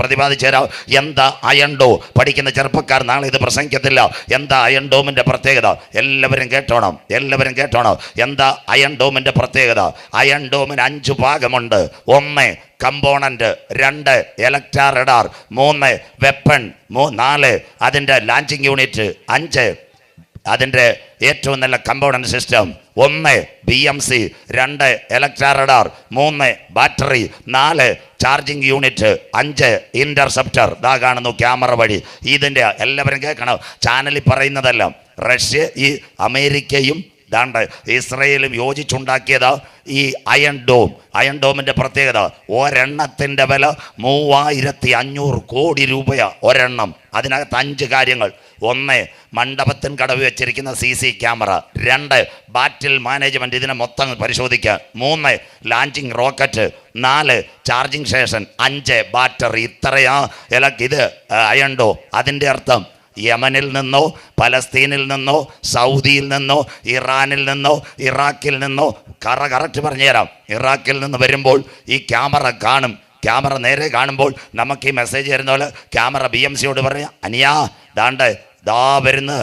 പ്രതിപാദിച്ചേരാ. എന്താ iron dome? പഠിക്കുന്ന ചെറുപ്പക്കാർ നാളെ ഇത് പ്രസംഗിക്കത്തില്ല. എന്താ അയൺ ഡോമിൻ്റെ പ്രത്യേകത? എല്ലാവരും കേട്ടോണം. എന്താ അയൺ ഡോമിൻ്റെ പ്രത്യേകത? അയൺ ഡോമിന് 5 ഭാഗമുണ്ട്. 1 കമ്പോണന്റ്, 2 ഇലക്ട്രാ റഡാർ, 3 വെപ്പൺ, 4 അതിൻ്റെ ലാൻഡിംഗ് യൂണിറ്റ്, 5 അതിൻ്റെ ഏറ്റവും നല്ല component system. 1 BMC, 2 ഇലക്ട്രാ radar, 3 battery, 4 charging unit, 5 interceptor. ഇതാ കാണുന്നു ക്യാമറ വഴി. ഇതിൻ്റെ എല്ലാവരും കേൾക്കണം. ചാനലിൽ പറയുന്നതെല്ലാം റഷ്യ, ഈ അമേരിക്കയും ദാണ്ട് ഇസ്രയേലും യോജിച്ചുണ്ടാക്കിയത് ഈ അയൺ ഡോമിൻ്റെ പ്രത്യേകത. ഒരെണ്ണത്തിൻ്റെ വില 3500 കോടി രൂപയാണ് ഒരെണ്ണം. അതിനകത്ത് 5 കാര്യങ്ങൾ. 1 മണ്ഡപത്തിന് കടവ് വെച്ചിരിക്കുന്ന CC ക്യാമറ, 2 ബാറ്റിൽ മാനേജ്മെൻറ്റ്, ഇതിനെ മൊത്തം പരിശോധിക്കുക, 3 landing rocket, 4 charging station, 5 battery. ഇത്രയാ ഇത് അയൺ ഡോം. അതിൻ്റെ അർത്ഥം യമനിൽ നിന്നോ പലസ്തീനിൽ നിന്നോ സൗദിയിൽ നിന്നോ ഇറാനിൽ നിന്നോ ഇറാഖിൽ നിന്നോ കറക്റ്റ് പറഞ്ഞുതരാം. ഇറാഖിൽ നിന്ന് വരുമ്പോൾ ഈ ക്യാമറ കാണും. ക്യാമറ നേരെ കാണുമ്പോൾ നമുക്ക് ഈ മെസ്സേജ് തരുന്ന പോലെ ക്യാമറ BMCയോട് പറയാം, അനിയാ ദാ വരുന്നു,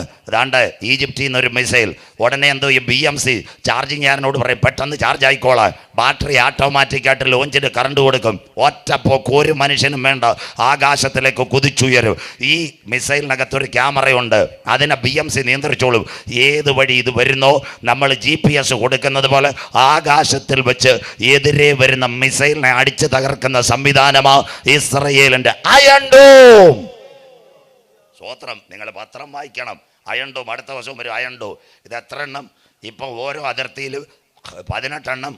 ഈജിപ്തിൽ നിന്നൊരു മിസൈൽ. ഉടനെ എന്തോ ഈ BMC ചാർജിങ് ഞാനോട് പറയും, പെട്ടെന്ന് ചാർജ് ആയിക്കോളാം. ബാറ്ററി ഓട്ടോമാറ്റിക്കായിട്ട് ലോഞ്ചിന് കറണ്ട് കൊടുക്കും. ഒറ്റപ്പോക്ക് ഒരു മനുഷ്യനും വേണ്ട, ആകാശത്തിലേക്ക് കുതിച്ചുയരും. ഈ മിസൈലിനകത്തൊരു ക്യാമറയുണ്ട്, അതിനെ BMC നിയന്ത്രിച്ചോളും. ഏത് വഴി ഇത് വരുന്നോ നമ്മൾ GPS കൊടുക്കുന്നത് പോലെ ആകാശത്തിൽ വെച്ച് എതിരെ വരുന്ന മിസൈലിനെ അടിച്ച് തകർക്കുന്ന സംവിധാനമാ ഇസ്രയേലിൻ്റെ അയൺ ഡോം. സ്തോത്രം. നിങ്ങൾ പത്രം വായിക്കണം. അയൺ ഡോം അടുത്ത വർഷവും വരും. അയൺ ഡോം ഇത് എത്ര എണ്ണം? ഇപ്പം ഓരോ അതിർത്തിയിൽ 18 എണ്ണം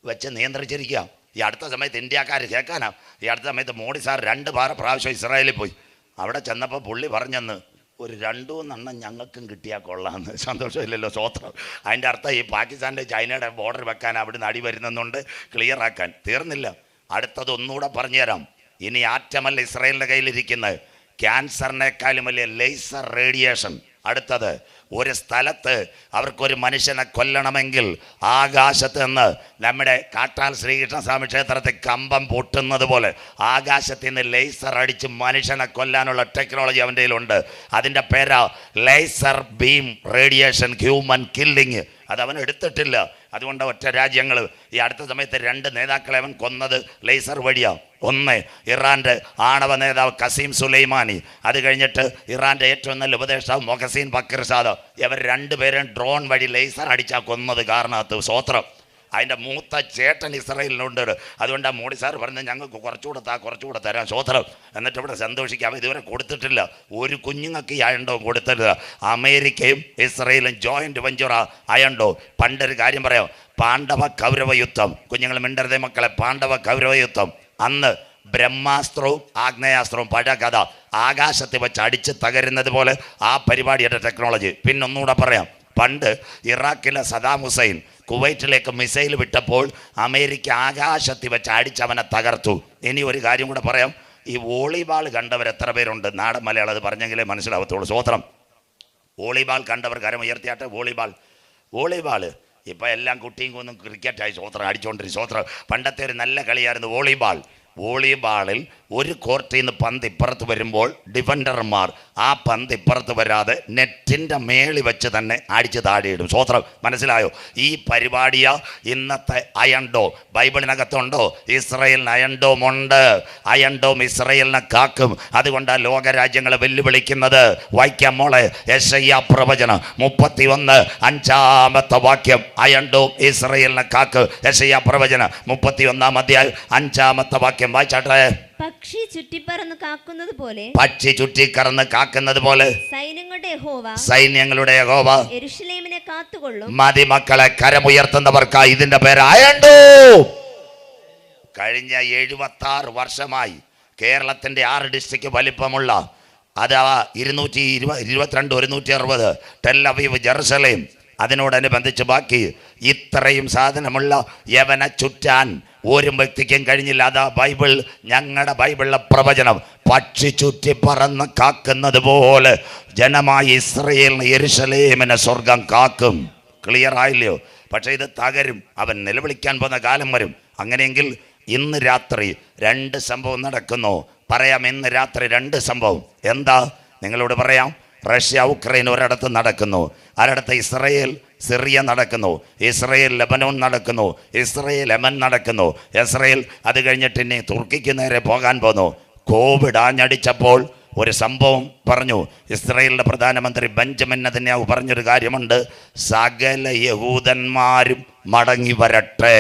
വെച്ച് നിയന്ത്രിച്ചിരിക്കുക. ഈ അടുത്ത സമയത്ത് ഇന്ത്യക്കാർ കേൾക്കാനാ. ഈ അടുത്ത സമയത്ത് മോഡി സാർ 2 പ്രാവശ്യം ഇസ്രായേലിൽ പോയി. അവിടെ ചെന്നപ്പോൾ പുള്ളി പറഞ്ഞെന്ന്, ഒരു 2-3 എണ്ണം ഞങ്ങൾക്കും കിട്ടിയാൽ കൊള്ളാമെന്ന്. സന്തോഷമില്ലല്ലോ? സ്തോത്രം. അതിൻ്റെ അർത്ഥം ഈ പാകിസ്ഥാൻ്റെ ചൈനയുടെ ബോർഡർ വെക്കാൻ അവിടുന്ന് അടി വരുന്നുണ്ട്, ക്ലിയർ ആക്കാൻ. തീർന്നില്ല. അടുത്തത് ഒന്നുകൂടെ പറഞ്ഞുതരാം. ഇനി ആറ്റമല്ല ഇസ്രായേലിൻ്റെ കയ്യിലിരിക്കുന്നത്, ക്യാൻസറിനേക്കാളും വലിയ ലേസർ റേഡിയേഷൻ. അടുത്തത്, ഒരു സ്ഥലത്ത് അവർക്കൊരു മനുഷ്യനെ കൊല്ലണമെങ്കിൽ ആകാശത്ത് നിന്ന് നമ്മുടെ കാട്ടാൽ ശ്രീകൃഷ്ണസ്വാമി ക്ഷേത്രത്തിൽ കമ്പം പൊട്ടുന്നത് പോലെ ആകാശത്ത് നിന്ന് ലേസർ അടിച്ച് മനുഷ്യനെ കൊല്ലാനുള്ള ടെക്നോളജി അവൻ്റെ കയ്യിലുണ്ട്. അതിൻ്റെ പേരാ laser beam radiation human killing. അതവൻ എടുത്തിട്ടില്ല. അതുകൊണ്ട് ഒറ്റ രാജ്യങ്ങൾ ഈ അടുത്ത സമയത്ത് 2 നേതാക്കളെ അവൻ കൊന്നത് ലേസർ വഴിയാണ്. 1 ഇറാൻ്റെ ആണവ നേതാവ് കസീം സുലൈമാനി, അത് കഴിഞ്ഞിട്ട് ഇറാൻ്റെ ഏറ്റവും നല്ല ഉപദേഷ്ടാവ് മൊഹസിൻ ബക്ർസാദ്. ഇവർ 2 പേരും ഡ്രോൺ വഴി ലേസർ അടിച്ചാൽ കൊന്നത് കാരണത്ത്. സ്തോത്രം. അതിൻ്റെ മൂത്ത ചേട്ടൻ ഇസ്രായേലിനുണ്ട്. അതുകൊണ്ടാണ് മോഡി സാർ പറഞ്ഞത്, ഞങ്ങൾക്ക് കുറച്ചുകൂടെ തരാം. സ്തോത്രം. എന്നിട്ട് ഇവിടെ സന്തോഷിക്കാം. ഇതുവരെ കൊടുത്തിട്ടില്ല. ഒരു കുഞ്ഞുങ്ങൾക്ക് ഈ അയൺ ഡോം കൊടുത്തിട്ടില്ല. അമേരിക്കയും ഇസ്രായേലും ജോയിൻറ്റ് വെഞ്ചറാ അയൺ ഡോം. പണ്ടൊരു കാര്യം പറയാം, പാണ്ഡവ കൗരവ യുദ്ധം. കുഞ്ഞുങ്ങൾ മിണ്ടരുതേ മക്കളെ. പാണ്ഡവ കൗരവ യുദ്ധം അന്ന് ബ്രഹ്മാസ്ത്രവും ആഗ്നേയാസ്ത്രവും, പഴയ കഥ, ആകാശത്തിൽ വെച്ച് അടിച്ച് തകരുന്നത് പോലെ ആ പരിപാടിയുടെ ടെക്നോളജി. പിന്നൊന്നുകൂടെ പറയാം, പണ്ട് ഇറാഖിലെ സദാം ഹുസൈൻ കുവൈറ്റിലേക്ക് മിസൈൽ വിട്ടപ്പോൾ അമേരിക്ക ആകാശത്തിൽ വെച്ച് അടിച്ചവനെ തകർത്തു. ഇനി ഒരു കാര്യം കൂടെ പറയാം. ഈ വോളിബാൾ കണ്ടവർ എത്ര പേരുണ്ട്? നാടൻ മലയാളം അത് പറഞ്ഞെങ്കിലേ മനസ്സിലാവത്തുള്ളൂ. സ്തോത്രം. വോളിബാൾ കണ്ടവർ കരം ഉയർത്തിയാട്ടെ. വോളിബാൾ ഇപ്പം എല്ലാം കുട്ടിയും കൊന്നും ക്രിക്കറ്റായി. സ്തോത്രം. അടിച്ചുകൊണ്ടിരിക്കും. സ്തോത്രം. പണ്ടത്തെ ഒരു നല്ല കളിയായിരുന്നു വോളിബാളിൽ ഒരു കോർട്ടിൽ നിന്ന് പന്ത് ഇപ്പുറത്ത് വരുമ്പോൾ ഡിഫൻഡർമാർ ആ പന്ത് ഇപ്പുറത്ത് വരാതെ നെറ്റിൻ്റെ മേളിൽ വെച്ച് തന്നെ അടിച്ച് താഴെയിടും. സ്തോത്രം. മനസ്സിലായോ? ഈ പരിപാടിയാ ഇന്നത്തെ അയൺ ഡോം. ബൈബിളിനകത്തുണ്ടോ? ഇസ്രായേലിന് അയൺ ഡോം ഉണ്ട്. അയൺ ഡോം ഇസ്രായേലിനെ കാക്കും. അതുകൊണ്ടാണ് ലോകരാജ്യങ്ങളെ വെല്ലുവിളിക്കുന്നത്. വായിക്കാം മോളെ, യെശയ്യാ പ്രവചനം 31 5-ാമത്തെ വാക്യം. അയൺ ഡോം ഇസ്രായേലിനെ കാക്ക്. യെശയ്യാ പ്രവചനം 31-ാം അധ്യായം 5-ാമത്തെ വാക്യം വായിച്ചാട്ടെ. പക്ഷി ചുറ്റിപ്പറന്ന് കാക്കുന്നത് പോലെ സൈന്യങ്ങളുടെ യഹോവ യെരൂശലേമിനെ കാത്തുകൊള്ളും. മതി മക്കളെ, കരമുയർത്തുന്നവർക്കായി ഇതിന്റെ പേര് അയൺ ഡോം. കഴിഞ്ഞ 76 വർഷമായി കേരളത്തിന്റെ 6 ഡിസ്ട്രിക്ട് വലിപ്പമുള്ള, അഥവാ 222 160 ടെൽ അവീവ്, ജെറുസലേം, അതിനോടനുബന്ധിച്ച് ബാക്കി ഇത്രയും സാധനമുള്ള യവനെ ചുറ്റാൻ ഒരു വ്യക്തിക്കും കഴിഞ്ഞില്ല. അതാ ബൈബിൾ, ഞങ്ങളുടെ ബൈബിളിലെ പ്രവചനം. പക്ഷി ചുറ്റി പറന്ന് കാക്കുന്നത് പോലെ ജനമായി ഇസ്രയേലിന് യെരൂശലേമിനെ സ്വർഗം കാക്കും. ക്ലിയർ ആയില്ലയോ? പക്ഷേ ഇത് തകരും. അവൻ നിലവിളിക്കാൻ പോകുന്ന കാലം വരും. അങ്ങനെയെങ്കിൽ ഇന്ന് രാത്രി 2 സംഭവം നടക്കുന്നു. പറയാം, ഇന്ന് രാത്രി 2 സംഭവം. എന്താ നിങ്ങളോട് പറയാം? റഷ്യ ഉക്രൈൻ ഒരിടത്ത് നടക്കുന്നു, ഒരിടത്ത് ഇസ്രയേൽ സിറിയ നടക്കുന്നു, ഇസ്രയേൽ ലെബനോൻ നടക്കുന്നു, ഇസ്രയേൽ യമൻ നടക്കുന്നു, ഇസ്രയേൽ അത് കഴിഞ്ഞിട്ട് ഇനി തുർക്കിക്ക് നേരെ പോകാൻ പോന്നു. കോവിഡ് ആഞ്ഞടിച്ചപ്പോൾ ഒരു സംഭവം പറഞ്ഞു. ഇസ്രയേലിൻ്റെ പ്രധാനമന്ത്രി ബെഞ്ചമിൻ നെതന്യാഹു പറഞ്ഞൊരു കാര്യമുണ്ട്: സകല യഹൂദന്മാരും മടങ്ങി വരട്ടെ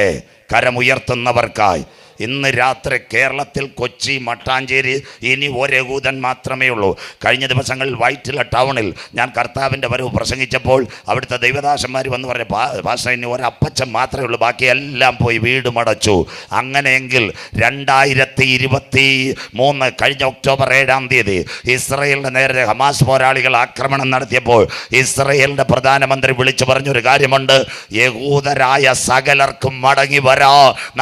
കരമുയർത്തുന്നവർക്കായി. ഇന്ന് രാത്രി കേരളത്തിൽ കൊച്ചി, മട്ടാഞ്ചേരി ഇനി ഒരു യഹൂദൻ മാത്രമേ ഉള്ളൂ. കഴിഞ്ഞ ദിവസങ്ങളിൽ വൈറ്റില ടൗണിൽ ഞാൻ കർത്താവിൻ്റെ വരവ് പ്രസംഗിച്ചപ്പോൾ അവിടുത്തെ ദൈവദാസന്മാർ വന്ന് പറഞ്ഞു, ഭാഷ ഇനി ഒരപ്പച്ചൻ മാത്രമേ ഉള്ളൂ, ബാക്കിയെല്ലാം പോയി വീട് മടച്ചു. അങ്ങനെയെങ്കിൽ 2023 കഴിഞ്ഞ ഒക്ടോബർ 7-ാം തീയതി ഇസ്രയേലിൻ്റെ നേരെ ഹമാസ് പോരാളികൾ ആക്രമണം നടത്തിയപ്പോൾ ഇസ്രയേലിൻ്റെ പ്രധാനമന്ത്രി വിളിച്ചു പറഞ്ഞൊരു കാര്യമുണ്ട്: യഹൂദരായ സകലർക്കും മടങ്ങി വരാ,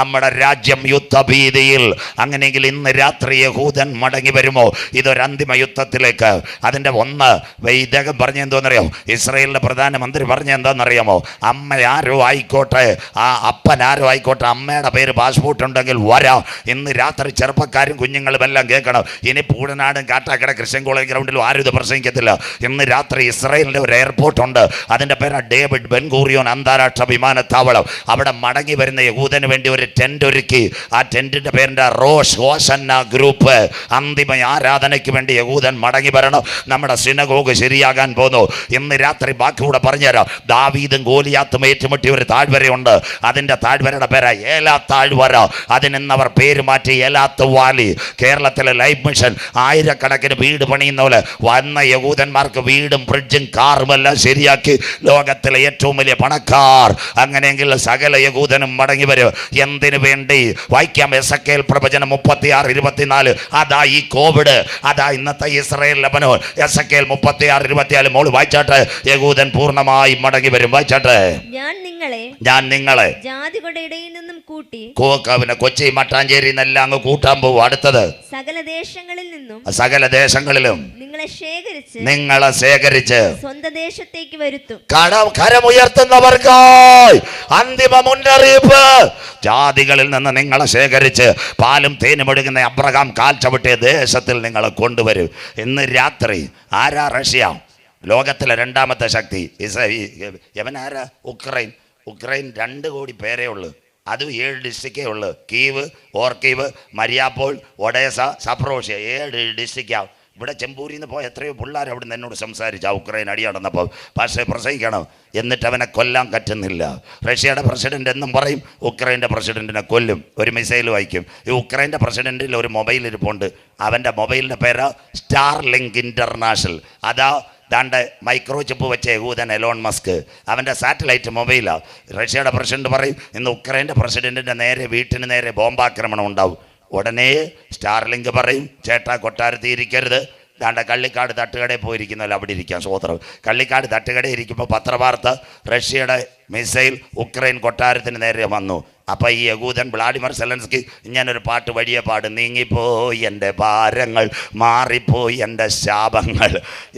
നമ്മുടെ രാജ്യം യുദ്ധഭീതിയിൽ. അങ്ങനെയെങ്കിൽ ഇന്ന് രാത്രി യഹൂദൻ മടങ്ങി വരുമോ? ഇതൊരു അന്തിമ യുദ്ധത്തിലേക്ക്. അതിൻ്റെ ഇദ്ദേഹം പറഞ്ഞ എന്തോന്നറിയോ? ഇസ്രയേലിൻ്റെ പ്രധാനമന്ത്രി പറഞ്ഞ എന്താണെന്നറിയാമോ? അമ്മ ആരോ ആയിക്കോട്ടെ, ആ അപ്പൻ ആരോ ആയിക്കോട്ടെ, അമ്മയുടെ പേര് പാസ്പോർട്ട് ഉണ്ടെങ്കിൽ വരാം. ഇന്ന് രാത്രി ചെറുപ്പക്കാരും കുഞ്ഞുങ്ങളും എല്ലാം കേൾക്കണം. ഇനി പൂടനാടും കാട്ടാക്കട ക്രിസ്ത്യൻ കോളേജ് ഗ്രൗണ്ടിലും ആരും ഇത് പ്രസംഗിക്കത്തില്ല. ഇന്ന് രാത്രി ഇസ്രയേലിൻ്റെ ഒരു എയർപോർട്ട് ഉണ്ട്, അതിൻ്റെ പേരാണ് ഡേവിഡ് ബെൻഗൂറിയോൻ അന്താരാഷ്ട്ര വിമാനത്താവളം. അവിടെ മടങ്ങി വരുന്ന യഹൂദന് വേണ്ടി ഒരു ടെൻ്റ് ഒരുക്കി. ആ ടെന്റിന്റെ പേരിന്റെ റോഷ് ഹോസന്ന ഗ്രൂപ്പ്. അന്തിമ ആരാധനയ്ക്ക് വേണ്ടി യഹൂദൻ മടങ്ങി വരണം. നമ്മുടെ സിനഗോഗ് ശരിയാകാൻ പോന്നു. ഇന്ന് രാത്രി ബാക്കി കൂടെ പറഞ്ഞുതരാം. ദാവീദും ഗോലിയാത്തും ഏറ്റുമുട്ടിയ ഒരു താഴ്വരയുണ്ട്, അതിന്റെ താഴ്വരയുടെ പേരാ ഏലാ താഴ്വര. അതിനിന്നവർ പേര് മാറ്റി ഏലാത്ത് വാലി. കേരളത്തിലെ ലൈഫ് മിഷൻ ആയിരക്കണക്കിന് വീട് പണിയുന്ന പോലെ വന്ന യഹൂദന്മാർക്ക് വീടും ഫ്രിഡ്ജും കാറും എല്ലാം ശരിയാക്കി ലോകത്തിലെ ഏറ്റവും വലിയ പണക്കാർ. അങ്ങനെയെങ്കിൽ സകല യഹൂദനും മടങ്ങി വരും. എന്തിനു വേണ്ടി? വായിക്കാം എസെക്കേൽ പ്രവചനം 36:24. അതാ ഈ കോവിഡ്, അതാ ഇന്നത്തെ ഇസ്രയേൽ ലെബനോൻ. എസെക്കേൽ 36:24 മോള് വായിച്ചാട്ടെ. യഹൂദൻ പൂർണ്ണമായി മടങ്ങി വരും. വായിച്ചാട്ടെ. ഞാൻ നിങ്ങളെ ജാതികളുടെ ഇടയിൽ നിന്നും കൂട്ടി കൊച്ചി മട്ടാഞ്ചേരി എന്നെല്ലാം അങ്ങ് കൂട്ടാൻ പോകും. അടുത്തത് സകല ദേശങ്ങളിലും നിങ്ങളെ ശേഖരിച്ച് സ്വന്തം ദേശത്തേക്ക് വരുത്തും. കരമുയർത്തുന്നവർക്കായി അന്തിമ മുന്നറിയിപ്പ്. ജാതികളിൽ നിന്ന് നിങ്ങളെ ശേഖരിച്ച് പാലും തേനും ഒഴുകുന്ന അബ്രഹാം കാൽ ചവിട്ടിയ ദേശത്തിൽ നിങ്ങളെ കൊണ്ടുവരും. ഇന്ന് രാത്രി ആരാ? റഷ്യ, ലോകത്തിലെ 2ാമത്തെ ശക്തി. യവനാരാ? ഉക്രൈൻ 2 കോടി പേരേ ഉള്ളൂ. അതും 7 ഡിസ്ട്രിക്റ്റേ ഉള്ളൂ. Kyiv, Kharkiv, Mariupol, Odesa, Zaporizhzhia 7 ഡിസ്ട്രിക്റ്റാണ്. ഇവിടെ ചെമ്പൂരിൽ നിന്ന് പോയ എത്രയോ പിള്ളേർ അവിടെ നിന്ന് എന്നോട് സംസാരിച്ചു. ഉക്രൈൻ അടി നടന്നപ്പോൾ പക്ഷേ പ്രസംഗിക്കണം, എന്നിട്ട് അവനെ കൊല്ലാൻ പറ്റുന്നില്ല. റഷ്യയുടെ പ്രസിഡന്റ് എന്നും പറയും ഉക്രൈൻ്റെ പ്രസിഡന്റിനെ കൊല്ലും, ഒരു മിസൈൽ വായിക്കും. ഈ ഉക്രൈൻ്റെ പ്രസിഡന്റിൽ ഒരു മൊബൈൽ ഇരിപ്പുണ്ട്, അവൻ്റെ മൊബൈലിൻ്റെ പേര് സ്റ്റാർലിങ്ക് ഇന്റർനാഷണൽ. അതാ ദാണ്ട് മൈക്രോ ചിപ്പ് വെച്ച യഹൂദൻ എലോൺ മസ്ക്, അവൻ്റെ സാറ്റലൈറ്റ് മൊബൈലാണ്. റഷ്യയുടെ പ്രസിഡന്റ് പറയും ഇന്ന് ഉക്രൈൻ്റെ പ്രസിഡന്റിൻ്റെ നേരെ വീട്ടിന് നേരെ ബോംബാക്രമണം ഉണ്ടാവും. ഉടനെ സ്റ്റാർലിങ്ക് പറയും ചേട്ടാ കൊട്ടാരത്തിൽ ഇരിക്കരുത്, ദാണ്ട കള്ളിക്കാട് തട്ടുകടയിൽ പോയിരിക്കുന്നല്ലോ അവിടെ ഇരിക്കാം. സ്വോത്രം. കള്ളിക്കാട് തട്ടുകടയിൽ ഇരിക്കുമ്പോൾ പത്രവാർത്ത റഷ്യയുടെ മിസൈൽ ഉക്രൈൻ കൊട്ടാരത്തിന് നേരെ വന്നു. അപ്പം ഈ യഹൂദൻ വ്ളാഡിമിർ സെലൻസ്കി ഇങ്ങനൊരു പാട്ട് വഴിയെ പാടും: നീങ്ങിപ്പോയി എൻ്റെ ഭാരങ്ങൾ, മാറിപ്പോയി എൻ്റെ ശാപങ്ങൾ.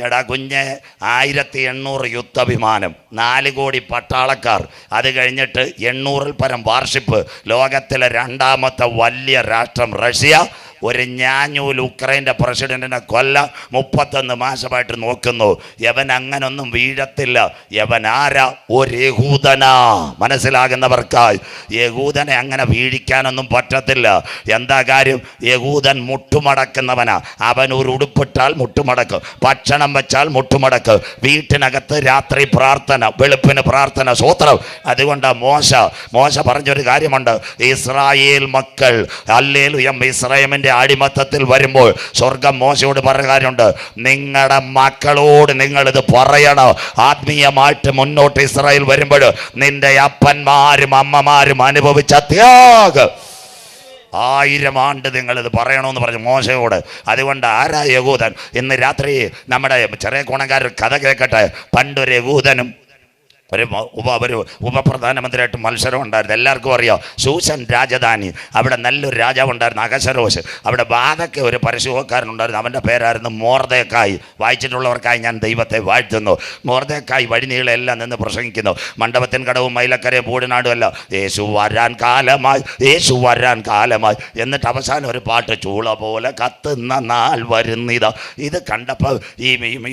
എടാ കുഞ്ഞെ, 1800 യുദ്ധവിമാനം, 4 കോടി പട്ടാളക്കാർ, അത് കഴിഞ്ഞിട്ട് 800-ൽ പരം വാർഷിപ്പ്, ലോകത്തിലെ 2ാമത്തെ വലിയ രാഷ്ട്രം റഷ്യ. ഒരു ഞാഞ്ഞൂൽ ഉക്രൈൻ്റെ പ്രസിഡന്റിനെ കൊല്ല 31 മാസമായിട്ട് നോക്കുന്നു. യവൻ അങ്ങനൊന്നും വീഴത്തില്ല. യവൻ ആരാ? ഒരു യഹൂദനാ. മനസ്സിലാകുന്നവർക്കായി. യഹൂദനെ അങ്ങനെ വീഴിക്കാനൊന്നും പറ്റത്തില്ല. എന്താ കാര്യം? യഹൂദൻ മുട്ടുമടക്കുന്നവനാ. അവൻ ഒരു ഉടുപ്പിട്ടാൽ മുട്ടുമടക്കും, ഭക്ഷണം വെച്ചാൽ മുട്ടുമടക്കും, വീട്ടിനകത്ത് രാത്രി പ്രാർത്ഥന, വെളുപ്പിന് പ്രാർത്ഥന. സ്വോത്രം. അതുകൊണ്ട് മോശ പറഞ്ഞൊരു കാര്യമുണ്ട്: ഇസ്രായേൽ മക്കൾ ഹല്ലേലൂയ ഇസ്രായേലിന്റെ അടിമത്തത്തിൽ വരുമ്പോൾ സ്വർഗം മോശയോട് പറയാറുണ്ട്, നിങ്ങളുടെ മക്കളോട് നിങ്ങൾ ഇത് പറയണം. ആത്മീയമായിട്ട് മുന്നോട്ട് ഇസ്രായേൽ വരുമ്പോൾ നിന്റെ അപ്പന്മാരും അമ്മമാരും അനുഭവിച്ച ത്യാഗം 1000 ആണ്ട് നിങ്ങളിത് പറയണമെന്ന് പറഞ്ഞു മോശയോട്. അതുകൊണ്ട് ആരാ യഹൂദൻ? ഇന്ന് രാത്രി നമ്മുടെ ചെറിയ കോണക്കാർ കഥ കേൾക്കട്ടെ. പണ്ടൊരു യഹൂദനും ഒരു ഉപപ്രധാനമന്ത്രിയായിട്ട് മത്സരം ഉണ്ടായിരുന്നു. എല്ലാവർക്കും അറിയാം. ശൂഷൻ രാജധാനി, അവിടെ നല്ലൊരു രാജാവ് ഉണ്ടായിരുന്നു, അഹശ്വേരോശ്. അവിടെ ബാധയ്ക്ക് ഒരു പരശുവക്കാരനുണ്ടായിരുന്നു, അവൻ്റെ പേരായിരുന്നു മൊർദെഖായി. വായിച്ചിട്ടുള്ളവർക്കായി ഞാൻ ദൈവത്തെ വാഴ്ത്തുന്നു. മൊർദെഖായി വഴിനീളെല്ലാം നിന്ന് പ്രസംഗിക്കുന്നു. മണ്ഡപത്തിൻ കടവും മൈലക്കരയും പൂടിനാടും അല്ല, യേശു വരാൻ കാലമായി, യേശു വരാൻ കാലമായി. എന്നിട്ട് അവസാനം ഒരു പാട്ട്, ചൂള പോലെ കത്തുന്ന നാൾ വരുന്നിതാ. ഇത് കണ്ടപ്പോൾ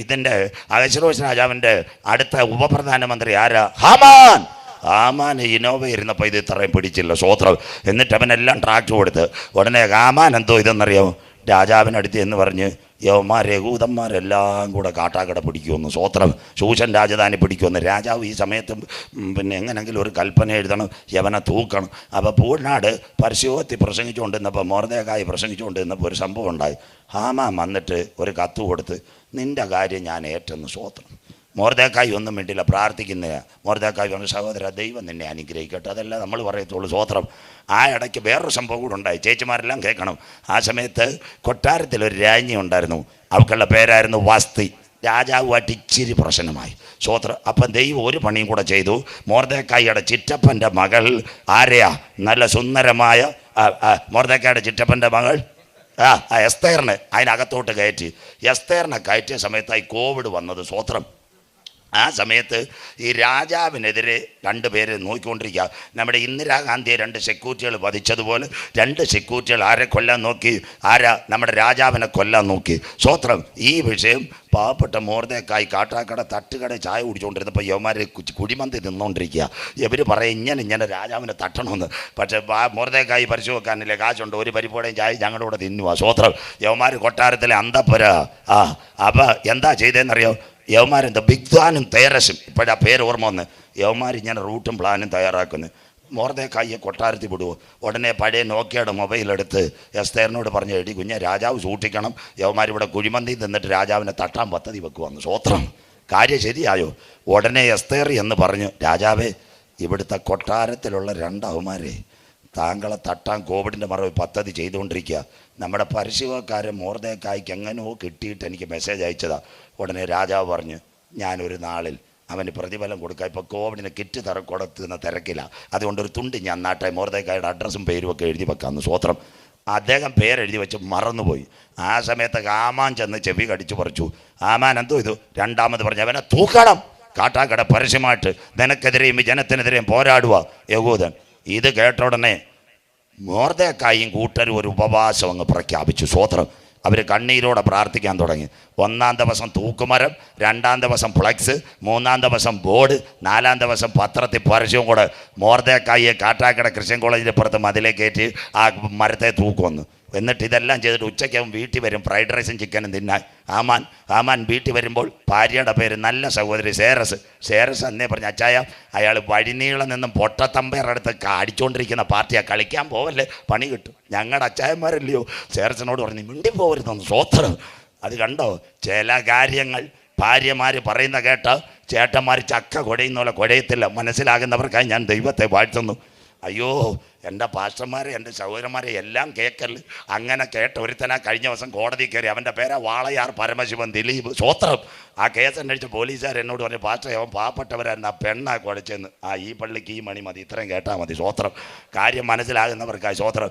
ഇതിൻ്റെ അഹശ്വേരോശ് രാജാവിൻ്റെ അടുത്ത ഉപപ്രധാനമന്ത്രി ആരാ? ഹാമാൻ ഇനോവ ഇരുന്നപ്പോൾ ഇത് ഇത്രയും പിടിച്ചില്ല, സ്വോത്രം. എന്നിട്ട് അവനെല്ലാം ട്രാക്ട് കൊടുത്ത് ഉടനെ ഹാമാൻ എന്തോ ഇതെന്നറിയാമോ, രാജാവിനടുത്ത് എന്ന് പറഞ്ഞ് യവന്മാർ യഹൂദന്മാരെല്ലാം കൂടെ കാട്ടാക്കട പിടിക്കുമെന്ന്, സ്വോത്രം. ശൂഷൻ രാജധാനി പിടിക്കുമെന്ന്. രാജാവ് ഈ സമയത്ത് പിന്നെ എങ്ങനെങ്കിലും ഒരു കൽപ്പന എഴുതണം, യവനെ തൂക്കണം. അപ്പോൾ പൂർണ്ണാട് പരസ്യോത്തി പ്രസംഗിച്ചുകൊണ്ടിരുന്നപ്പോൾ, മൊർദെഖായി പ്രസംഗിച്ചുകൊണ്ടിരുന്നപ്പോൾ ഒരു സംഭവം ഉണ്ടായി. ഹാമാൻ വന്നിട്ട് ഒരു കത്ത് കൊടുത്ത്, നിൻ്റെ കാര്യം ഞാൻ ഏറ്റെന്ന്, സ്വോത്രം. മൊർദെഖായി ഒന്നും വേണ്ടിയില്ല, പ്രാർത്ഥിക്കുന്നില്ല. മൊർദെഖായി പറഞ്ഞു, സഹോദര ദൈവം നിന്നെ അനുഗ്രഹിക്കട്ടെ, അതല്ല നമ്മൾ പറയത്തുള്ളൂ, സ്വോത്രം. ആ ഇടയ്ക്ക് വേറൊരു സംഭവം കൂടെ ഉണ്ടായി, ചേച്ചിമാരെല്ലാം കേൾക്കണം. ആ സമയത്ത് കൊട്ടാരത്തിൽ ഒരു രാജ്ഞി ഉണ്ടായിരുന്നു, അവൾക്കുള്ള പേരായിരുന്നു വാസ്തി. രാജാവുമായിട്ട് ഇച്ചിരി പ്രശ്നമായി, സ്വോത്രം. അപ്പം ദൈവം ഒരു പണിയും കൂടെ ചെയ്തു. മൊർദെഖായിയുടെ ചിറ്റപ്പൻ്റെ മകൾ ആരെയാ? നല്ല സുന്ദരമായ മൊർദെഖായിയുടെ ചിറ്റപ്പൻ്റെ മകൾ എസ്തേറിനെ അതിനകത്തോട്ട് കയറ്റി. എസ്തേറിനെ കയറ്റിയ സമയത്തായി കോവിഡ് വന്നത്, സ്വോത്രം. ആ സമയത്ത് ഈ രാജാവിനെതിരെ രണ്ട് പേര് നോക്കിക്കൊണ്ടിരിക്കുക. നമ്മുടെ ഇന്ദിരാഗാന്ധിയെ 2 സെക്യൂരിറ്റികൾ വധിച്ചതുപോലെ 2 സെക്യൂരിറ്റികൾ ആരെ കൊല്ലാൻ നോക്കി? നമ്മുടെ രാജാവിനെ കൊല്ലാൻ നോക്കി, സ്വോത്രം. ഈ വിഷയം പാവപ്പെട്ട മൊർദെഖായി കാട്ടാക്കട തട്ടുകട ചായ കുടിച്ചുകൊണ്ടിരുന്നപ്പോൾ യവന്മാർ കുഴിമന്തി നിന്നുകൊണ്ടിരിക്കുക. ഇവർ പറയും ഇങ്ങനെ രാജാവിനെ തട്ടണമെന്ന്. പക്ഷേ മൊർദെഖായി പരിശു വെക്കാനില്ലേ, കാശുണ്ട്, ഒരു പരിപ്പോടെയും ചായ ഞങ്ങളുടെ കൂടെ തിന്നുക, സ്വോത്രം. യവന്മാർ കൊട്ടാരത്തിലെ അന്തപ്പുര. അപ്പം എന്താ ചെയ്തതെന്നറിയോ? യവന്മാരെന്താ ബിഗ്ദ്വാനും തേരസും, ഇപ്പോഴാ പേര് ഓർമ്മ വന്ന്, യവന്മാർ ഇങ്ങനെ റൂട്ടും പ്ലാനും തയ്യാറാക്കുന്നു. മൊർദെഖായിയെ കൊട്ടാരത്തിൽ വിടുവോ? ഉടനെ പഴയ നോക്കിയുടെ മൊബൈലെടുത്ത് എസ്തേറിനോട് പറഞ്ഞു, എടി കുഞ്ഞെ, രാജാവ് സൂക്ഷിക്കണം, യവന്മാരിവിടെ കുഴിമന്തി തിന്നിട്ട് രാജാവിനെ തട്ടാൻ പദ്ധതി വെക്കുവന്ന്, സ്വോത്രം. കാര്യം ശരിയായോ? ഉടനെ എസ്തേർ എന്ന് പറഞ്ഞു, രാജാവേ, ഇവിടുത്തെ കൊട്ടാരത്തിലുള്ള 2 അവന്മാരെ താങ്കളെ തട്ടാൻ കോവിഡിൻ്റെ മറവ് പദ്ധതി ചെയ്തുകൊണ്ടിരിക്കുക. നമ്മുടെ പരശുവക്കാരൻ മൊർദെഖായിക്ക് എങ്ങനെയോ കിട്ടിയിട്ട് എനിക്ക് മെസ്സേജ് അയച്ചതാ. ഉടനെ രാജാവ് പറഞ്ഞു, ഞാനൊരു നാളിൽ അവന് പ്രതിഫലം കൊടുക്കുക. ഇപ്പോൾ കോവിഡിന് കിറ്റ് കൊടുക്കുന്ന തിരക്കില്ല, അതുകൊണ്ടൊരു തുണ്ട് ഞാൻ നാട്ടെ മൊർദെഖായിയുടെ അഡ്രസ്സും പേരും ഒക്കെ എഴുതി വെക്കാമെന്ന്, സ്വോത്രം. അദ്ദേഹം പേരെഴുതി വെച്ച് മറന്നുപോയി. ആ സമയത്ത് ഹാമാൻ ചെന്ന് ചെവി കടിച്ചു പറിച്ചു. ഹാമാൻ എന്തോ ഇത് രണ്ടാമത് പറഞ്ഞു, അവനെ തൂക്കണം, കാട്ടാക്കട പരസ്യമായിട്ട് നിനക്കെതിരെയും ജനത്തിനെതിരെയും പോരാടുക യഹൂദൻ. ഇത് കേട്ട ഉടനെ മൊർദെഖായിയും കൂട്ടരും ഒരു ഉപവാസം അങ്ങ് പ്രഖ്യാപിച്ചു, സ്വോത്രം. അവർ കണ്ണീരോടെ പ്രാർത്ഥിക്കാൻ തുടങ്ങി. 1-ാം ദിവസം തൂക്കുമരം, 2-ാം ദിവസം ഫ്ലക്സ്, 3-ാം ദിവസം ബോർഡ്, 4-ാം ദിവസം പത്രത്തിൽ പരസ്യവും കൂടെ. മൊർദെഖായിയെ കാട്ടാക്കട ക്രിസ്ത്യൻ കോളേജിൻ്റെ പുറത്ത് മതിലേക്ക് കയറ്റി ആ മരത്തെ തൂക്കുവന്നു. എന്നിട്ട് ഇതെല്ലാം ചെയ്തിട്ട് ഉച്ചയ്ക്ക് അവൻ വീട്ടിൽ വരും, ഫ്രൈഡ് റൈസും ചിക്കനും തിന്നാൻ. ആമാൻ വീട്ടിൽ വരുമ്പോൾ ഭാര്യയുടെ പേര് നല്ല സഹോദരി സേറസ് എന്നേ പറഞ്ഞ, അച്ചായ അയാൾ വഴിനീളം നിന്നും പൊട്ടത്തമ്പേറെ അടുത്ത് അടിച്ചുകൊണ്ടിരിക്കുന്ന പാർട്ടിയാണ്, കളിക്കാൻ പോവല്ലേ, പണി കിട്ടും. ഞങ്ങളുടെ അച്ചായന്മാരല്ലയോ. സേറസിനോട് പറഞ്ഞു, മിണ്ടി പോകരുതെന്ന്, സ്വോത്രം. അത് കണ്ടോ, ചില കാര്യങ്ങൾ ഭാര്യമാർ പറയുന്ന കേട്ട ചേട്ടന്മാർ ചക്ക കുഴയുന്ന പോലെ കുഴയത്തില്ല. മനസ്സിലാകുന്നവർക്കായി ഞാൻ ദൈവത്തെ വാഴ്ത്തുന്നു. അയ്യോ, എൻ്റെ പാസ്റ്റർമാരെ, എൻ്റെ സഹോദരന്മാരെ എല്ലാം കേൾക്കല്. അങ്ങനെ കേട്ട ഒരുത്തനാ കഴിഞ്ഞ ദിവസം കോടതി കയറി. അവൻ്റെ പേരാ വാളയാർ പരമശിവൻ ദിലീപ്, സ്വോത്രം. ആ കേസ് അന്വേഷിച്ച് പോലീസുകാർ എന്നോട് പറഞ്ഞു, പാസ്റ്റർ അവൻ പാവപ്പെട്ടവരായിരുന്നു, ആ പെണ്ണാ കുഴച്ചെന്ന്. ഈ പള്ളിക്ക് ഈ മണി മതി, ഇത്രയും കേട്ടാൽ മതി, സ്വോത്രം. കാര്യം മനസ്സിലാകുന്നവർക്കായി, സ്വോത്രം.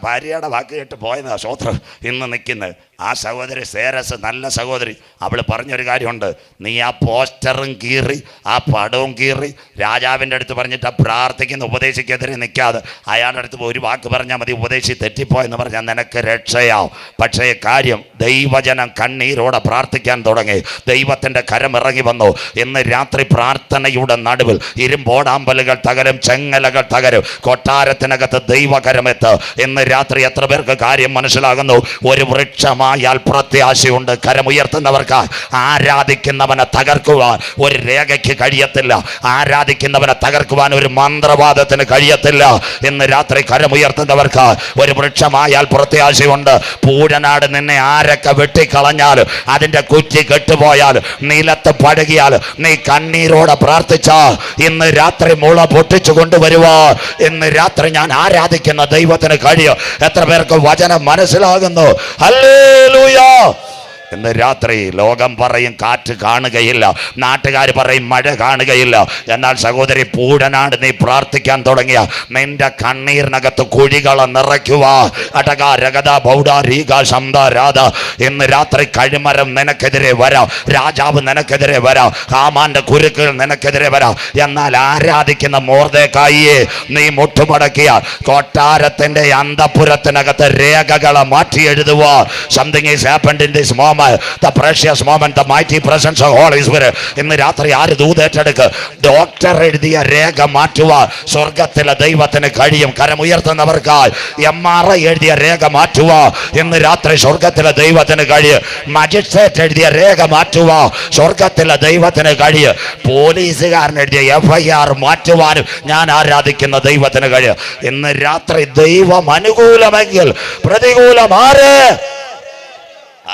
ഭാര്യയുടെ വാക്ക് കേട്ട് പോയതാ, സ്വോത്രം. ഇന്ന് നിൽക്കുന്നത് ആ സഹോദരി സേരസ്, നല്ല സഹോദരി. അവൾ പറഞ്ഞൊരു കാര്യമുണ്ട്, നീ ആ പോസ്റ്ററും കീറി ആ പടവും കീറി രാജാവിൻ്റെ അടുത്ത് പറഞ്ഞിട്ട് ആ പ്രാർത്ഥിക്കുന്ന ഉപദേശിക്കെതിരെ നിൽക്കാതെ അയാളുടെ അടുത്ത് ഒരു വാക്ക് പറഞ്ഞാൽ മതി, ഉപദേശി തെറ്റിപ്പോയെന്ന് പറഞ്ഞാൽ നിനക്ക് രക്ഷയാവും. പക്ഷേ കാര്യം, ദൈവജനം കണ്ണീരോടെ പ്രാർത്ഥിക്കാൻ തുടങ്ങി. ദൈവത്തിൻ്റെ കരമിറങ്ങി വന്നു. ഇന്ന് രാത്രി പ്രാർത്ഥനയുടെ നടുവിൽ ഇരുമ്പോടാമ്പലുകൾ തകരും, ചെങ്ങലകൾ തകരും, കൊട്ടാരത്തിനകത്ത് ദൈവകരമെത്ത്. ഇന്ന് രാത്രി എത്ര പേർക്ക് കാര്യം മനസ്സിലാകുന്നു? ഒരു വൃക്ഷമായാൽ പ്രത്യാശയുണ്ട്. കരമുയർത്തുന്നവർക്ക് ആരാധിക്കുന്നവനെ തകർക്കുവാൻ ഒരു രേഖയ്ക്ക് കഴിയത്തില്ല. ആരാധിക്കുന്നവനെ തകർക്കുവാൻ ഒരു മന്ത്രവാദത്തിന് കഴിയത്തില്ല. ഇന്ന് രാത്രി കരമുയർത്തുന്നവർക്ക് ഒരു വൃക്ഷമായാൽ പ്രത്യാശയുണ്ട്. പൂഴനാട് നിന്നെ ആരൊക്കെ വെട്ടിക്കളഞ്ഞാലും, അതിൻ്റെ കുറ്റി കെട്ടുപോയാൽ, നിലത്ത് പഴകിയാൽ, നീ കണ്ണീരോടെ പ്രാർത്ഥിച്ച ഇന്ന് രാത്രി മുള പൊട്ടിച്ചു കൊണ്ടുവരുവാ. ഇന്ന് രാത്രി ഞാൻ ആരാധിക്കുന്ന ദൈവത്തിന് കഴിയും. എത്ര പേർക്ക് വചനം മനസ്സിലാകുന്നു? ഹല്ലേലൂയ. ഇന്ന് രാത്രി ലോകം പറയും കാറ്റ് കാണുകയില്ല, നാട്ടുകാർ പറയും മഴ കാണുകയില്ല. എന്നാൽ സഹോദരി, പൂടനാട് നീ പ്രാർത്ഥിക്കാൻ തുടങ്ങിയ നിന്റെ കണ്ണീരിനകത്ത് കുഴികളെ നിറയ്ക്കുക. ഇന്ന് രാത്രി കഴിമരം നിനക്കെതിരെ വരാം, രാജാവ് നിനക്കെതിരെ വരാം, ഹാമാന്റെ കുരുക്കുകൾ നിനക്കെതിരെ വരാം. എന്നാൽ ആരാധിക്കുന്ന മൊർദെഖായിയെ നീ മുട്ടുമടക്കിയ കൊട്ടാരത്തിന്റെ അന്തപുരത്തിനകത്ത് രേഖകളെ മാറ്റി എഴുതുക. Something is happened in this moment, the precious moment, the mighty presence of Holy Spirit. ഇന്ന് രാത്രി ആര് ദൂതേറ്റെടുക്ക്? ഡോക്ടർ എഴുതിയ രേഖ മാറ്റുക സ്വർഗത്തിലെ ദൈവത്തിന് കഴിയും. കരമുയർത്തുന്നവർക്കായി MRI എഴുതിയ രേഖ മാറ്റുക ഇന്ന് രാത്രി സ്വർഗത്തിലെ ദൈവത്തിന് കഴിയും. മജിസ്ട്രേറ്റ് എഴുതിയ രേഖ മാറ്റുക സ്വർഗത്തിലെ ദൈവത്തിന് കഴിയും. പോലീസുകാരൻ എഴുതിയ FIR മാറ്റുവാനും ഞാൻ ആരാധിക്കുന്ന ദൈവത്തിന് കഴിയും. ഇന്ന് രാത്രി ദൈവം അനുകൂലമെങ്കിൽ പ്രതികൂലം ആര്?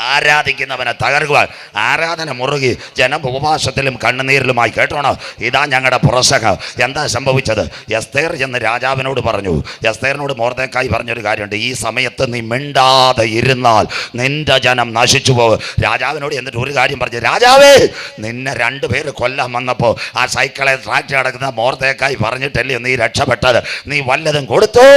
ആരാധിക്കുന്നവനെ തകർക്കുവാൻ. ആരാധന മുറുകി ജനം ഉപവാസത്തിലും കണ്ണുനീരിലുമായി. കേട്ടോണോ, ഇതാ ഞങ്ങളുടെ പ്രസംഗം. എന്താ സംഭവിച്ചത്? എസ്തേർ ചെന്ന് രാജാവിനോട് പറഞ്ഞു. എസ്തേറിനോട് മൊർദെഖായി പറഞ്ഞൊരു കാര്യമുണ്ട്, ഈ സമയത്ത് നീ മിണ്ടാതെ ഇരുന്നാൽ നിന്റെ ജനം നശിച്ചു പോകും. രാജാവിനോട് എന്നിട്ട് ഒരു കാര്യം പറഞ്ഞു, രാജാവേ, നിന്നെ 2 പേര് കൊല്ലാൻ വന്നപ്പോൾ ആ സൈക്കിളെ ട്രാക്ടർ അടക്കുന്ന മൊർദെഖായി പറഞ്ഞിട്ടല്ലേ നീ രക്ഷപ്പെട്ടത്? നീ വല്ലതും കൊടുത്തു?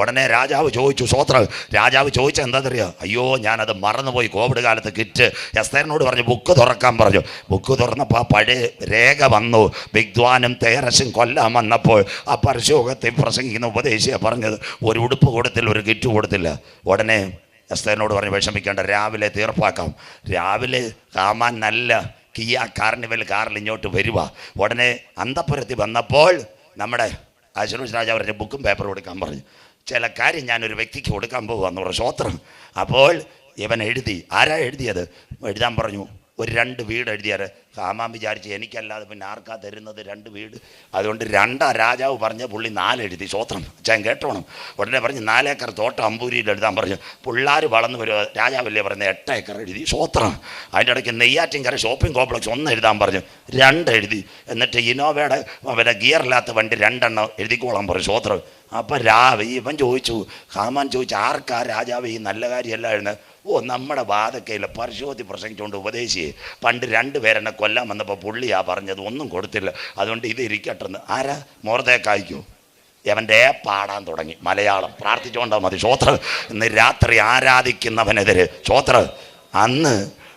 ഉടനെ രാജാവ് ചോദിച്ചു. സ്വോത്രം. രാജാവ് ചോദിച്ച എന്താണെന്നറിയോ? അയ്യോ, ഞാനത് മറന്നുപോയി, കോവിഡ് കാലത്ത് കിറ്റ്. എസ്തേറിനോട് പറഞ്ഞു ബുക്ക് തുറക്കാൻ പറഞ്ഞു. ബുക്ക് തുറന്നപ്പോൾ ആ പഴയ രേഖ വന്നു. ബിഗ്ദ്വാനും തേരസും കൊല്ലാൻ വന്നപ്പോൾ ആ പരസ്യോഗത്തിൽ പ്രസംഗിക്കുന്ന ഉപദേശിയെ പറഞ്ഞത് ഒരു ഉടുപ്പ് കൊടുത്തില്ല, ഒരു കിറ്റ് കൊടുത്തില്ല. ഉടനെ എസ്തേറിനോട് പറഞ്ഞു വിഷമിക്കേണ്ട, രാവിലെ തീർപ്പാക്കാം. രാവിലെ ഹാമാൻ നല്ല കിയ കാർണിവൽ കാറിൽ ഇങ്ങോട്ട് വരുക. ഉടനെ അന്തപുരത്തിൽ വന്നപ്പോൾ നമ്മുടെ അശ്വരൂഷ് രാജാവ് അവരുടെ ബുക്കും പേപ്പറും കൊടുക്കാൻ പറഞ്ഞു. ചില കാര്യം ഞാനൊരു വ്യക്തിക്ക് കൊടുക്കാൻ പോകുകയെന്ന് പറഞ്ഞു. സ്വോത്രം. അപ്പോൾ ഇവൻ എഴുതി. ആരാ എഴുതിയത്? എഴുതാൻ പറഞ്ഞു. ഒരു 2 വീട് എഴുതിയാറ്. ഹാമാൻ വിചാരിച്ച് എനിക്കല്ലാതെ പിന്നെ ആർക്കാ തരുന്നത് 2 വീട്? അതുകൊണ്ട് 2 രാജാവ് പറഞ്ഞ പുള്ളി 4 എഴുതി. സ്വോത്രം. ഞാൻ കേട്ടോണം. ഉടനെ പറഞ്ഞ് 4 ഏക്കർ തോട്ടം അമ്പൂരിയിൽ എഴുതാൻ പറഞ്ഞു. പിള്ളേർ വളർന്നു വരുക. രാജാവല്ലേ പറഞ്ഞത് 8 ഏക്കർ എഴുതി. സ്വോത്രം. അതിൻ്റെ ഇടയ്ക്ക് നെയ്യാറ്റിൻകര ഷോപ്പിംഗ് കോംപ്ലക്സ് 1 എഴുതാൻ പറഞ്ഞു. 2 എഴുതി. എന്നിട്ട് ഇന്നോവയുടെ ഗിയറില്ലാത്ത വണ്ടി 2 എഴുതിക്കോളാൻ പറഞ്ഞു. സ്വോത്രം. അപ്പം ഇവൻ ചോദിച്ചു, ഹാമാൻ ചോദിച്ചു, ആർക്കാ രാജാവ് ഈ നല്ല കാര്യമല്ലായിരുന്നു? ഓ, നമ്മുടെ വാദക്കയില്ല പരിശോധി പ്രസംഗിച്ചുകൊണ്ട് ഉപദേശിയെ പണ്ട് 2 പേരെന്നെ കൊല്ലാൻ വന്നപ്പോൾ പുള്ളിയാ പറഞ്ഞത്, ഒന്നും കൊടുത്തില്ല, അതുകൊണ്ട് ഇത് ഇരിക്കട്ടെന്ന്. ആരാ? മൊർദെഖായിക്കോ? അവൻ്റെ പാടാൻ തുടങ്ങി മലയാളം. പ്രാർത്ഥിച്ചുകൊണ്ടാൽ മതി. സ്വോത്രം. ഇന്ന് രാത്രി ആരാധിക്കുന്നവനെതിരെ സ്വോത്രം. അന്ന്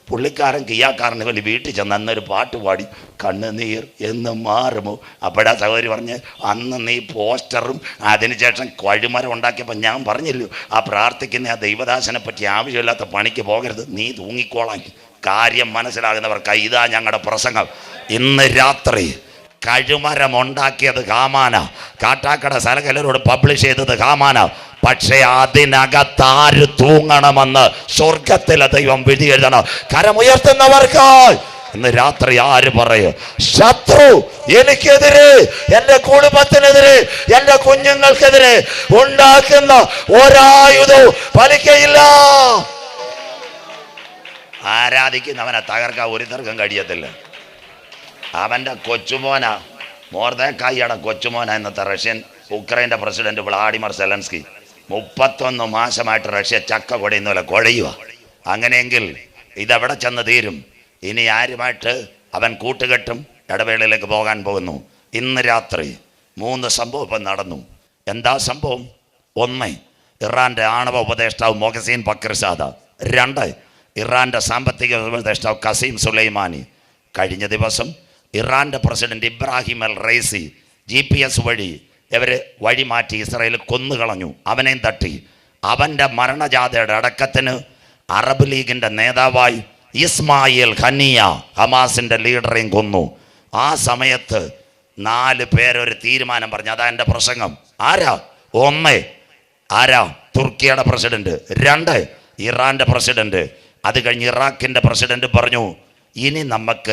പുള്ളിക്കാരൻ കിയാക്കാരന് വലിയ വീട്ടിൽ ചെന്ന് അന്നൊരു പാട്ട് പാടി, കണ്ണുനീർ എന്ന് മാറുമോ. അപ്പോഴാ സഹോദരി പറഞ്ഞ്, അന്ന് നീ പോസ്റ്ററും അതിനുശേഷം കഴിമരം ഉണ്ടാക്കിയപ്പോൾ ഞാൻ പറഞ്ഞില്ലോ, ആ പ്രാർത്ഥിക്കുന്ന ആ ദൈവദാസനെ പറ്റി ആവശ്യമില്ലാത്ത പണിക്ക് പോകരുത്, നീ തൂങ്ങിക്കോളാൻ. കാര്യം മനസ്സിലാകുന്നവർക്കായി ഇതാ ഞങ്ങളുടെ പ്രസംഗം. ഇന്ന് രാത്രി കഴിമരം ഉണ്ടാക്കിയത് ഹാമാന. കാട്ടാക്കട സലകലരോട് പബ്ലിഷ് ചെയ്തത് ഹാമാന. പക്ഷേ അതിനകത്താര് തൂങ്ങണമെന്ന് സ്വർഗത്തിലെ ദൈവം വിധി എഴുതണം. കരമുയർത്തുന്നവർക്ക് ഇന്ന് രാത്രി ആര് പറയും? ശത്രു എനിക്കെതിരെ, എൻ്റെ കുടുംബത്തിനെതിരെ, എൻ്റെ കുഞ്ഞുങ്ങൾക്കെതിരെ ഉണ്ടാക്കുന്ന ഒരായുധവും ഫലിക്കയില്ല. ആരാധിക്കുന്നവനെ തകർക്കാൻ ഒരു തർക്കം കഴിയത്തില്ല. അവൻ്റെ കൊച്ചുമോനാ മൊർദെഖായിയുടെ കൊച്ചുമോന. ഇന്നത്തെ ഉക്രൈൻ്റെ പ്രസിഡന്റ് വ്ളാഡിമിർ സെലൻസ്കി 31 മാസമായിട്ട് റഷ്യ ചക്ക കൊടയുന്നില്ല, കുഴയുക. അങ്ങനെയെങ്കിൽ ഇതെവിടെ ചെന്ന് തീരും? ഇനി ആരുമായിട്ട് അവൻ കൂട്ടുകെട്ടും? ഇടവേളയിലേക്ക് പോകാൻ പോകുന്നു. ഇന്ന് രാത്രി 3 സംഭവം ഇപ്പം നടന്നു. എന്താ സംഭവം? 1, ഇറാൻ്റെ ആണവ ഉപദേഷ്ടാവ് മൊഹസിൻ ബക്ർസാദ. 2, ഇറാൻ്റെ സാമ്പത്തിക ഉപദേഷ്ടാവ് ഖസീം സുലൈമാനി. കഴിഞ്ഞ ദിവസം ഇറാൻ്റെ പ്രസിഡന്റ് ഇബ്രാഹിം അൽ റൈസി GPS വഴി ഇവർ വഴി മാറ്റി ഇസ്രായേൽ കൊന്നുകളഞ്ഞു. അവനെയും തട്ടി. അവൻ്റെ മരണജാഥയുടെ അടക്കത്തിന് അറബ് ലീഗിൻ്റെ നേതാവായി ഇസ്മായിൽ ഹനിയ ഹമാസിൻ്റെ ലീഡറെയും കൊന്നു. ആ സമയത്ത് 4 പേരൊരു തീരുമാനം പറഞ്ഞു. അതാ എൻ്റെ പ്രസംഗം. ആരാ? 1, ആരാ? തുർക്കിയുടെ പ്രസിഡന്റ്. 2, ഇറാൻ്റെ പ്രസിഡന്റ്. അത് കഴിഞ്ഞ് ഇറാഖിൻ്റെ പ്രസിഡന്റ് പറഞ്ഞു, ഇനി നമുക്ക്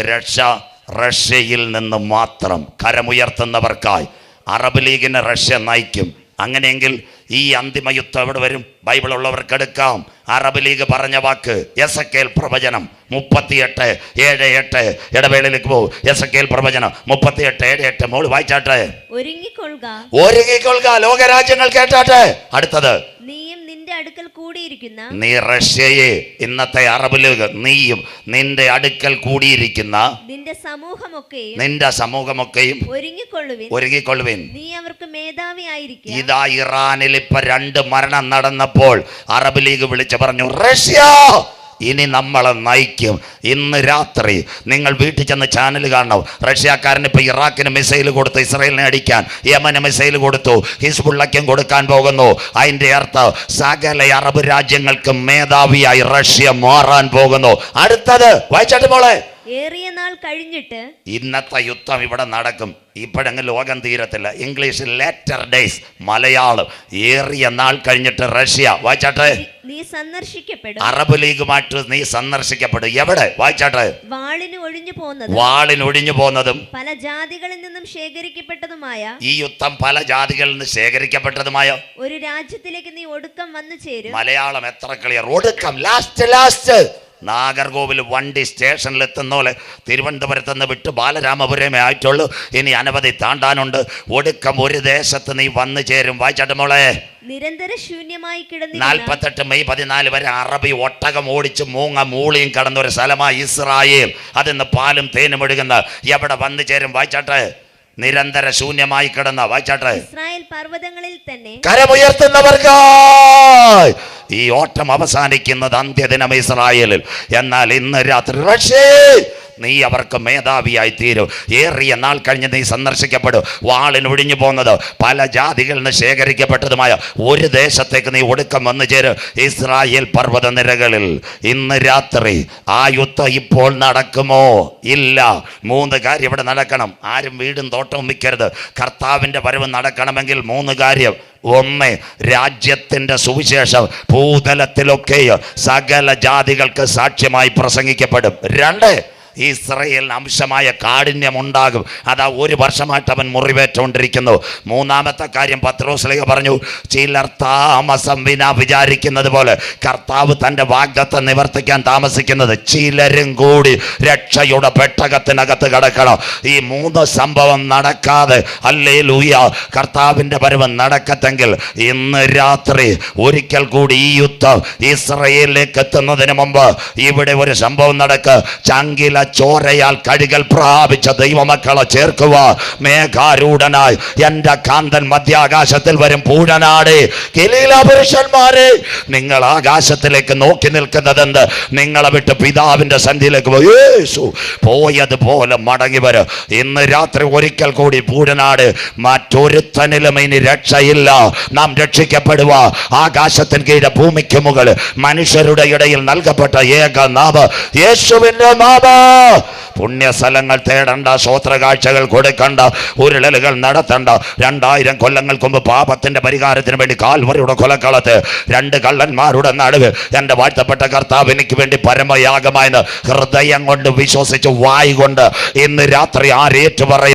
റഷ്യയിൽ നിന്ന് മാത്രം. കരമുയർത്തുന്നവർക്കായി അറബ് ലീഗിനെ റഷ്യ നയിക്കും. അങ്ങനെയെങ്കിൽ ഈ അന്തിമ യുദ്ധം എവിടെ വരും? ബൈബിൾ ഉള്ളവർക്കെടുക്കാം. അറബ് ലീഗ് പറഞ്ഞ വാക്ക് എസെക്കേൽ പ്രവചനം 38:7-8. ഇടവേളയിലേക്ക് പോകും. എസെക്കേൽ പ്രവചനം 38:7-8. മോള് വായിച്ചാട്ടെ. ഒരുങ്ങിക്കൊള്ളുക, ലോകരാജ്യങ്ങൾ കേട്ടാട്ടെ. അടുത്തത്, നീയും നിന്റെ അടുക്കൽ കൂടിയിരിക്കുന്ന നീ റഷ്യയെ, ഇന്നത്തെ അറബ് ലീഗ്, നീയും നിന്റെ അടുക്കൽ കൂടിയിരിക്കുന്ന നിന്റെ സമൂഹമൊക്കെയും ഒരുങ്ങിക്കൊള്ളുവിൻ. നീ അവർക്ക് മേധാവിയായിരിക്കുക. ഇതാ ഇറാനിൽ ഇപ്പൊ 2 മരണം നടന്നപ്പോൾ അറബ് ലീഗ് വിളിച്ചു പറഞ്ഞു, റഷ്യ ഇനി നമ്മളെ നയിക്കും. ഇന്ന് രാത്രി നിങ്ങൾ വീട്ടിൽ ചെന്ന് ചാനൽ കാണണം. റഷ്യക്കാരന് ഇപ്പൊ ഇറാഖിന് മിസൈൽ കൊടുത്തു, ഇസ്രായേലിനെ അടിക്കാൻ. യമന് മിസൈൽ കൊടുത്തു, ഹിസ്ബുള്ളയ്ക്കും കൊടുക്കാൻ പോകുന്നു. അതിന്റെ അർത്ഥം സകല അറബ് രാജ്യങ്ങൾക്ക് മേധാവിയായി റഷ്യ മാറാൻ പോകുന്നു. അടുത്തത് വായിച്ചാട്ട് മോളെ. ഏറിയ നാൾ കഴിഞ്ഞിട്ട് ഇന്നത്തെ യുദ്ധം ഇവിടെ നടക്കും. ഇപ്പോഴങ്ങ് ലോകം തീരത്തില്ല. ഇംഗ്ലീഷിൽ ലേറ്റർ ഡേയ്സ്, മലയാളം ഏറിയ നാൾ കഴിഞ്ഞിട്ട് റഷ്യ. വായിച്ചാട്ടെ. നീ സന്ദർശിക്കപ്പെടും. അറബ് ലീഗുമായിട്ട് നീ സന്ദർശിക്കപ്പെടും. എവിടെ? വായിച്ചാട്ടെ. വാളിന് ഒഴിഞ്ഞു പോകുന്നതും പല ജാതികളിൽ നിന്നും ശേഖരിക്കപ്പെട്ടതുമായ ഈ യുദ്ധം പല ജാതികളിൽ നിന്ന് ശേഖരിക്കപ്പെട്ടതുമായ ഒരു രാജ്യത്തിലേക്ക് നീ ഒടുക്കം വന്നു ചേരും. മലയാളം എത്ര ക്ലിയർ! ഒടുക്കം, ലാസ്റ്റ്. നാഗർകോവിൽ വണ്ടി സ്റ്റേഷനിൽ എത്തുന്ന പോലെ തിരുവനന്തപുരത്ത് നിന്ന് വിട്ട് ബാലരാമപുരമേ ആയിട്ടുള്ളൂ. ഇനി അനവധി താണ്ടാനുണ്ട്. ഒടുക്കം ഒരു ദേശത്ത് നീ വന്നു ചേരും. വായിച്ചാട്ട് മോളെ. നിരന്തര ശൂന്യമായി കിടന്നു 48 മെയ് 14 വരെ അറബി ഒട്ടകം ഓടിച്ച് മൂളിയും കടന്ന ഒരു സ്ഥലമായി ഇസ്രായേൽ. അതിന്ന് പാലും തേനും ഒഴുകുന്ന എവിടെ വന്നു ചേരും? വായിച്ചാട്ടെ. നിരന്തര ശൂന്യമായി കിടന്ന. വായിച്ചാട്ടെ. ഇസ്രായേൽ പർവ്വതങ്ങളിൽ തന്നെ കരമുയർത്തുന്നവർക്ക് ഈ ഓട്ടം അവസാനിക്കുന്നത് അന്ത്യദിനം ഇസ്രായേലിൽ. എന്നാൽ ഇന്ന് രാത്രി റഷ്യ നീ അവർക്ക് മേധാവിയായി തീരും. ഏറിയ നാൾ കഴിഞ്ഞ് നീ സന്ദർശിക്കപ്പെടും. വാളിന് ഒഴിഞ്ഞു പോകുന്നത് പല ജാതികളിൽ നിന്ന് ശേഖരിക്കപ്പെട്ടതുമായ ഒരു ദേശത്തേക്ക് നീ ഒടുക്കം വന്നു ചേരും. ഇസ്രായേൽ പർവ്വത നിരകളിൽ ഇന്ന് രാത്രി ആ യുദ്ധം ഇപ്പോൾ നടക്കുമോ? ഇല്ല. 3 കാര്യം ഇവിടെ നടക്കണം. ആരും വീടും തോട്ടവും വിൽക്കരുത്. കർത്താവിൻ്റെ വരവ് നടക്കണമെങ്കിൽ 3 കാര്യം. 1, രാജ്യത്തിൻ്റെ സുവിശേഷം ഭൂതലത്തിലൊക്കെ സകല ജാതികൾക്ക് സാക്ഷ്യമായി പ്രസംഗിക്കപ്പെടും. 2, ഇസ്രായേലിന് അംശമായ കാഠിന്യമുണ്ടാകും. അതാ 1 വർഷമായിട്ട് അവൻ മുറിവേറ്റുകൊണ്ടിരിക്കുന്നു. 3-ാമത്തെ കാര്യം പത്രോസ്ലീഹ പറഞ്ഞു, ചിലർ താമസം വിനാ വിചാരിക്കുന്നത് പോലെ കർത്താവ് തൻ്റെ വാഗ്ദത്തം നിവർത്തിക്കാൻ താമസിക്കുന്നത് ചിലരും കൂടി രക്ഷയുടെ പെട്ടകത്തിനകത്ത് കിടക്കണം. ഈ 3 സംഭവം നടക്കാതെ ഹല്ലേലൂയ കർത്താവിൻ്റെ വരവ് നടക്കത്തെങ്കിൽ ഇന്ന് രാത്രി ഒരിക്കൽ കൂടി ഈ യുദ്ധം ഇസ്രായേലിലേക്ക് എത്തുന്നതിന് മുമ്പ് ഇവിടെ ഒരു സംഭവം നടക്കുക. ചങ്കില ചോരയാൽ കഴുകൽ പ്രാപിച്ച ദൈവമക്കളെ ചേർക്കുക. മേഘാരൂഢനായി എൻ്റെ കാന്തൻ മധ്യാകാശത്തിൽ വരും. പൂഴനാടേ ഗലീല പുരുഷന്മാരെ, നിങ്ങൾ ആകാശത്തിലേക്ക് നോക്കി നിൽക്കുന്നതെന്ത്? നിങ്ങളെ വിട്ട് പിതാവിൻ്റെ സന്നിധിയിലേക്ക് യേശു പോയതുപോലെ മടങ്ങി വരും. ഇന്ന് രാത്രി ഒരിക്കൽ കൂടി പൂഴനാട്, മറ്റൊരുത്തനിലും ഇനി രക്ഷയില്ല. നാം രക്ഷിക്കപ്പെടുക ആകാശത്തിന് കീഴെ ഭൂമിക്ക് മുകളിൽ മനുഷ്യരുടെ ഇടയിൽ നൽകപ്പെട്ട ഏക നാമം യേശുവിൻ്റെ നാമം. പുണ്യസ്ഥലങ്ങൾ തേടണ്ട, സ്വോത്രകാഴ്ചകൾ കൊടുക്കണ്ട, ഉരുളലുകൾ നടത്തണ്ട. 2000 കൊല്ലങ്ങൾക്ക് മുമ്പ് പാപത്തിന്റെ പരിഹാരത്തിന് വേണ്ടി കാൽവറിയുടെ കൊലക്കളത്ത് 2 കള്ളന്മാരുടെ നടുവ് എൻ്റെ വാഴ്ത്തപ്പെട്ട കർത്താവ് എനിക്ക് വേണ്ടി പരമയാഗമായെന്ന് ഹൃദയം കൊണ്ട് വിശ്വസിച്ച് വായി കൊണ്ട് ഇന്ന് രാത്രി ആരേറ്റു പറയും.